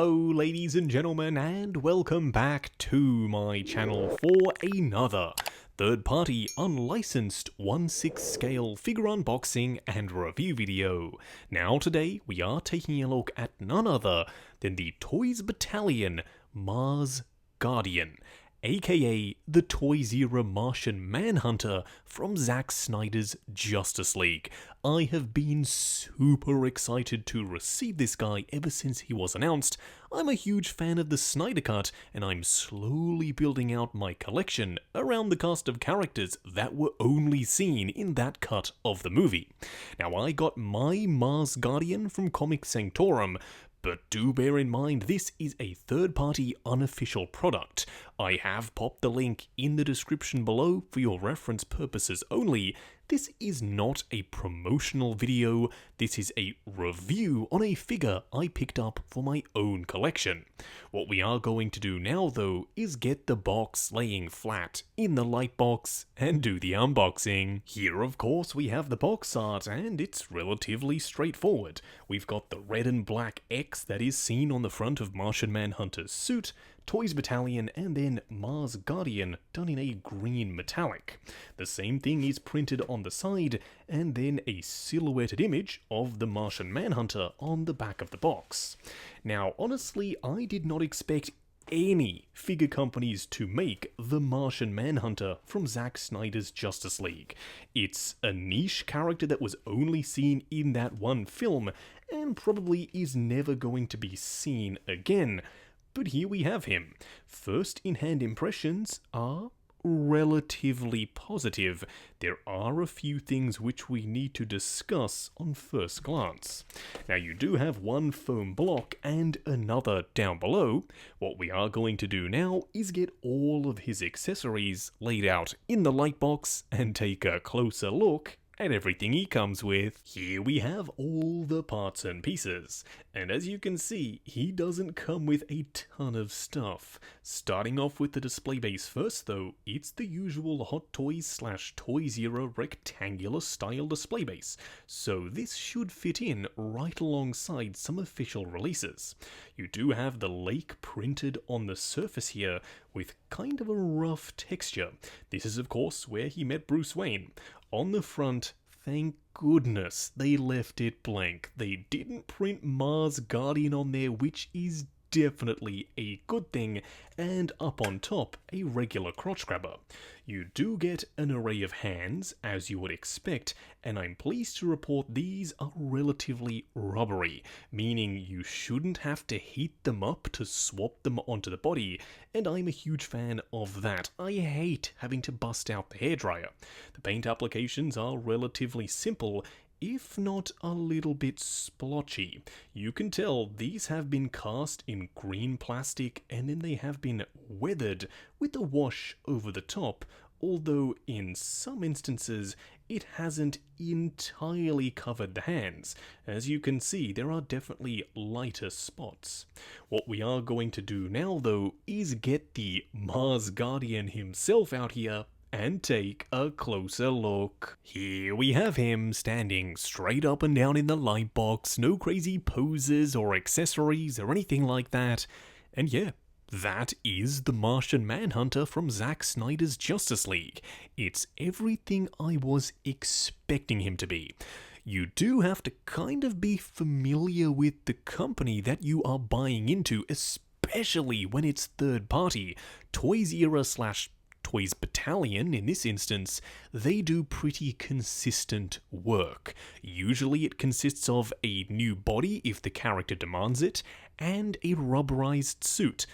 Hello ladies and gentlemen, and welcome back to my channel for another third-party unlicensed 1/6 scale figure unboxing and review video. Now today we are taking a look at none other than the Toys Battalion Mars Guardian, aka the Toys era Martian Manhunter from Zack Snyder's Justice League. I have been super excited to receive this guy ever since he was announced. I'm a huge fan of the Snyder Cut, and I'm slowly building out my collection around the cast of characters that were only seen in that cut of the movie. Now, I got my Mars Guardian from Comic Sanctorum, but do bear in mind this is a third-party unofficial product. I have popped the link in the description below for your reference purposes only. This is not a promotional video, this is a review on a figure I picked up for my own collection. What we are going to do now though is get the box laying flat in the light box and do the unboxing. Here of course we have the box art and it's relatively straightforward. We've got the red and black X that is seen on the front of Martian Manhunter's suit, Toys Battalion, and then Mars Guardian done in a green metallic. The same thing is printed on the side, and then a silhouetted image of the Martian Manhunter on the back of the box. Now, honestly, I did not expect any figure companies to make the Martian Manhunter from Zack Snyder's Justice League. It's a niche character that was only seen in that one film, and probably is never going to be seen again. But here we have him. First in-hand impressions are relatively positive. There are a few things which we need to discuss on first glance. Now you do have one foam block and another down below. What we are going to do now is get all of his accessories laid out in the light box and take a closer look at everything he comes with. Here we have all the parts and pieces, and as you can see, he doesn't come with a ton of stuff. Starting off with the display base first though, it's the usual Hot Toys / Toys era rectangular style display base, so this should fit in right alongside some official releases. You do have the lake printed on the surface here with kind of a rough texture. This is of course where he met Bruce Wayne. On the front, thank goodness they left it blank. They didn't print Mars Guardian on there, which is definitely a good thing, and up on top, a regular crotch grabber. You do get an array of hands, as you would expect, and I'm pleased to report these are relatively rubbery, meaning you shouldn't have to heat them up to swap them onto the body, and I'm a huge fan of that. I hate having to bust out the hairdryer. The paint applications are relatively simple, if not a little bit splotchy. You can tell these have been cast in green plastic and then they have been weathered with a wash over the top, although in some instances it hasn't entirely covered the hands. As you can see, there are definitely lighter spots. What we are going to do now though is get the Mars Guardian himself out here and take a closer look. Here we have him standing straight up and down in the light box, no crazy poses or accessories or anything like that. And yeah, that is the Martian Manhunter from Zack Snyder's Justice League. It's everything I was expecting him to be. You do have to kind of be familiar with the company that you are buying into, especially when it's third party. Toys era / Toys Battalion, in this instance, they do pretty consistent work. Usually it consists of a new body if the character demands it, and a rubberized suit.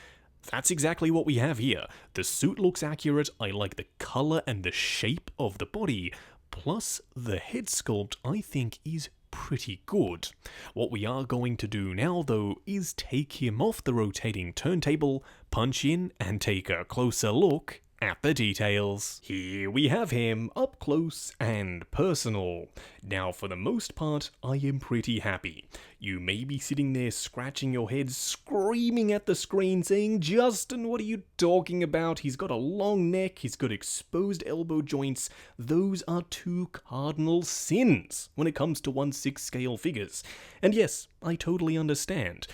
That's exactly what we have here. The suit looks accurate, I like the color and the shape of the body, plus the head sculpt I think is pretty good. What we are going to do now though is take him off the rotating turntable, punch in, and take a closer look at the details. Here we have him up close and personal. Now for the most part, I am pretty happy. You may be sitting there scratching your head, screaming at the screen saying, "Justin, what are you talking about? He's got a long neck, he's got exposed elbow joints. Those are two cardinal sins when it comes to 1/6 scale figures." And yes, I totally understand.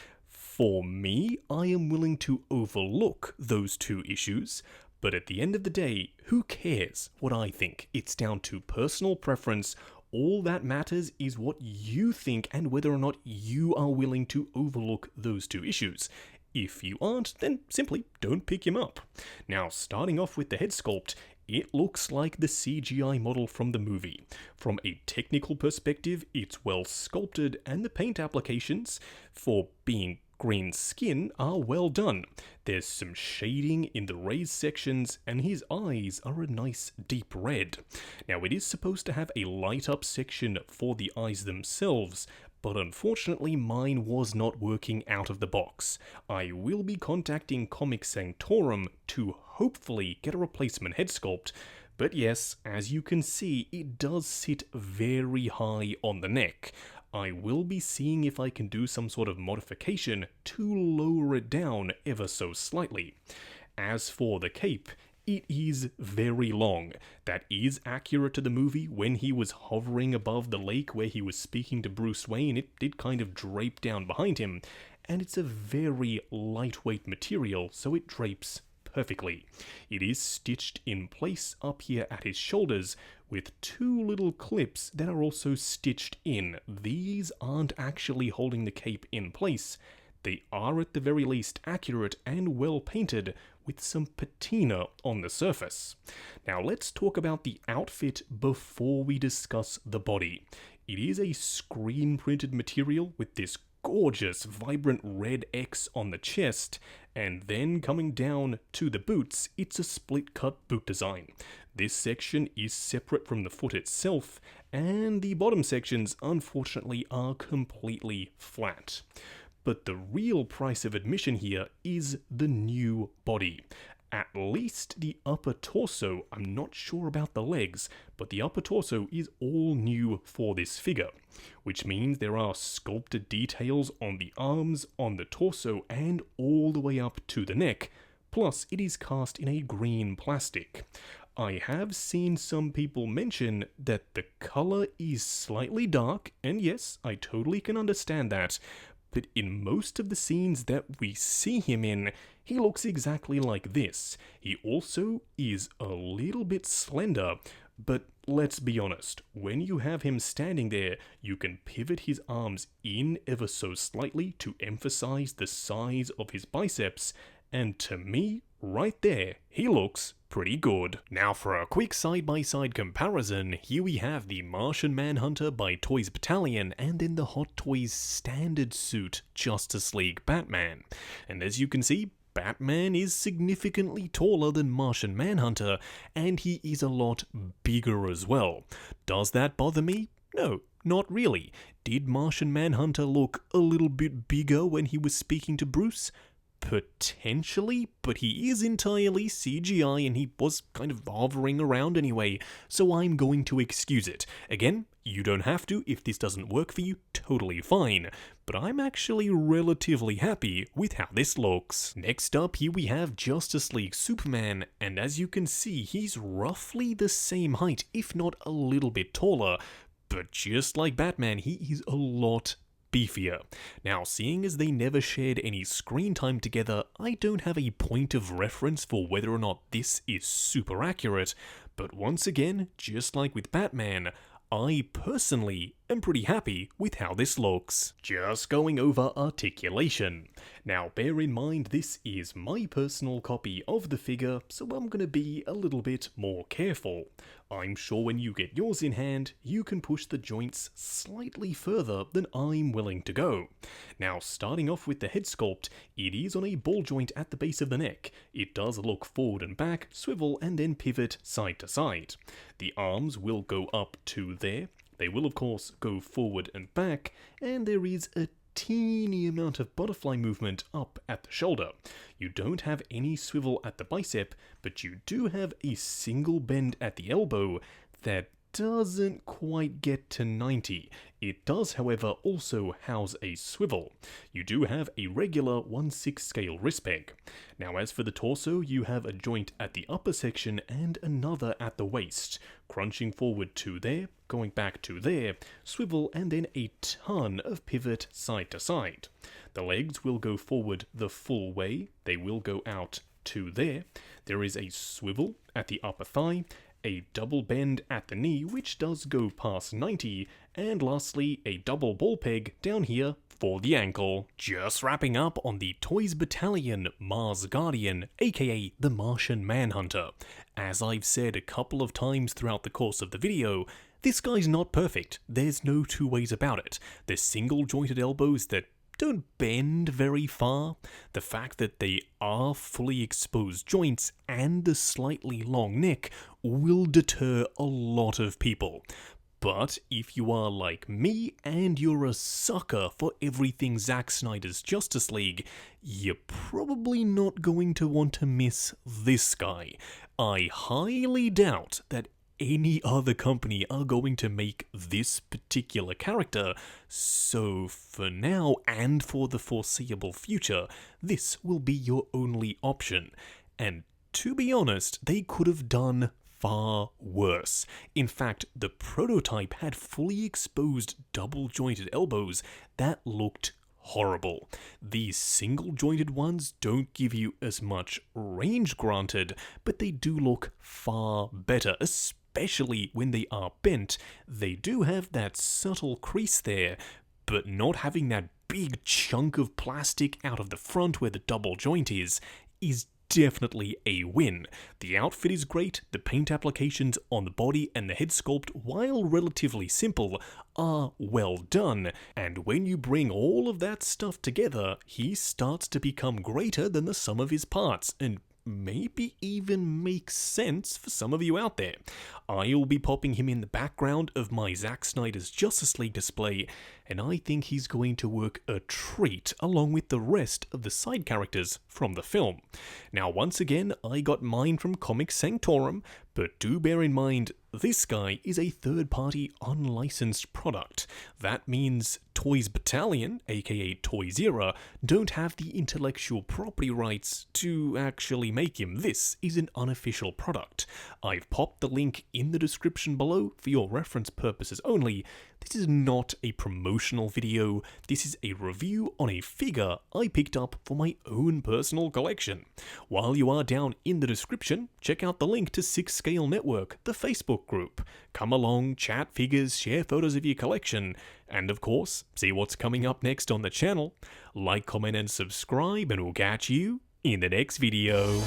For me, I am willing to overlook those two issues, but at the end of the day, who cares what I think? It's down to personal preference. All that matters is what you think and whether or not you are willing to overlook those two issues. If you aren't, then simply don't pick him up. Now, starting off with the head sculpt, it looks like the CGI model from the movie. From a technical perspective, it's well sculpted and the paint applications, for being green skin, are well done. There's some shading in the raised sections and his eyes are a nice deep red. Now, it is supposed to have a light up section for the eyes themselves, but unfortunately mine was not working out of the box. I will be contacting Comic Sanctorum to hopefully get a replacement head sculpt, but yes, as you can see, it does sit very high on the neck. I will be seeing if I can do some sort of modification to lower it down ever so slightly. As for the cape, it is very long. That is accurate to the movie. When he was hovering above the lake where he was speaking to Bruce Wayne, it did kind of drape down behind him, and it's a very lightweight material, so it drapes perfectly. It is stitched in place up here at his shoulders with two little clips that are also stitched in. These aren't actually holding the cape in place. They are at the very least accurate and well painted with some patina on the surface. Now let's talk about the outfit before we discuss the body. It is a screen printed material with this gorgeous vibrant red X on the chest, and then coming down to the boots, it's a split cut boot design. This section is separate from the foot itself, and the bottom sections unfortunately are completely flat. But the real price of admission here is the new body. At least the upper torso, I'm not sure about the legs, but the upper torso is all new for this figure, which means there are sculpted details on the arms, on the torso, and all the way up to the neck, plus it is cast in a green plastic. I have seen some people mention that the color is slightly dark, and yes, I totally can understand that, but in most of the scenes that we see him in, he looks exactly like this. He also is a little bit slender, but let's be honest, when you have him standing there, you can pivot his arms in ever so slightly to emphasize the size of his biceps, and to me, right there, he looks pretty good. Now for a quick side-by-side comparison, here we have the Martian Manhunter by Toys Battalion and then the Hot Toys standard suit Justice League Batman. And as you can see, Batman is significantly taller than Martian Manhunter, and he is a lot bigger as well. Does that bother me? No, not really. Did Martian Manhunter look a little bit bigger when he was speaking to Bruce? Potentially, but he is entirely CGI and he was kind of hovering around anyway, so I'm going to excuse it. Again, you don't have to. If this doesn't work for you, totally fine. But I'm actually relatively happy with how this looks. Next up, here we have Justice League Superman, and as you can see, he's roughly the same height, if not a little bit taller. But just like Batman, he is a lot beefier. Now, seeing as they never shared any screen time together, I don't have a point of reference for whether or not this is super accurate, but once again, just like with Batman, I personally am pretty happy with how this looks. Just going over articulation. Now, bear in mind this is my personal copy of the figure, so I'm gonna be a little bit more careful. I'm sure when you get yours in hand, you can push the joints slightly further than I'm willing to go. Now, starting off with the head sculpt, it is on a ball joint at the base of the neck. It does look forward and back, swivel, and then pivot side to side. The arms will go up to there. They will, of course, go forward and back, and there is a teeny amount of butterfly movement up at the shoulder. You don't have any swivel at the bicep, but you do have a single bend at the elbow that doesn't quite get to 90. It does, however, also house a swivel. You do have a regular 1/6 scale wrist peg. Now, as for the torso, you have a joint at the upper section and another at the waist, crunching forward to there, going back to there, swivel, and then a ton of pivot side to side. The legs will go forward the full way, they will go out to there. There is a swivel at the upper thigh, a double bend at the knee, which does go past 90, and lastly, a double ball peg down here for the ankle. Just wrapping up on the Toys Battalion Mars Guardian, aka the Martian Manhunter. As I've said a couple of times throughout the course of the video, this guy's not perfect. There's no two ways about it. There's single jointed elbows that don't bend very far. The fact that they are fully exposed joints and the slightly long neck will deter a lot of people. But if you are like me and you're a sucker for everything Zack Snyder's Justice League, you're probably not going to want to miss this guy. I highly doubt that any other company are going to make this particular character, so for now and for the foreseeable future, this will be your only option. And to be honest, they could have done far worse. In fact, the prototype had fully exposed double-jointed elbows that looked horrible. These single-jointed ones don't give you as much range, granted, but they do look far better, especially when they are bent. They do have that subtle crease there, but not having that big chunk of plastic out of the front where the double joint is definitely a win. The outfit is great, the paint applications on the body and the head sculpt, while relatively simple, are well done, and when you bring all of that stuff together, he starts to become greater than the sum of his parts, and maybe even makes sense for some of you out there. I'll be popping him in the background of my Zack Snyder's Justice League display, and I think he's going to work a treat along with the rest of the side characters from the film. Now, once again, I got mine from Comics Sanctorum, but do bear in mind, this guy is a third-party unlicensed product. That means Toys Battalion, aka Toysera, don't have the intellectual property rights to actually make him. This is an unofficial product. I've popped the link in the description below for your reference purposes only. This is not a promotional video, this is a review on a figure I picked up for my own personal collection. While you are down in the description, check out the link to 6 Scale Network, the Facebook group. Come along, chat figures, share photos of your collection, and of course, see what's coming up next on the channel. Like, comment and subscribe, and we'll catch you in the next video.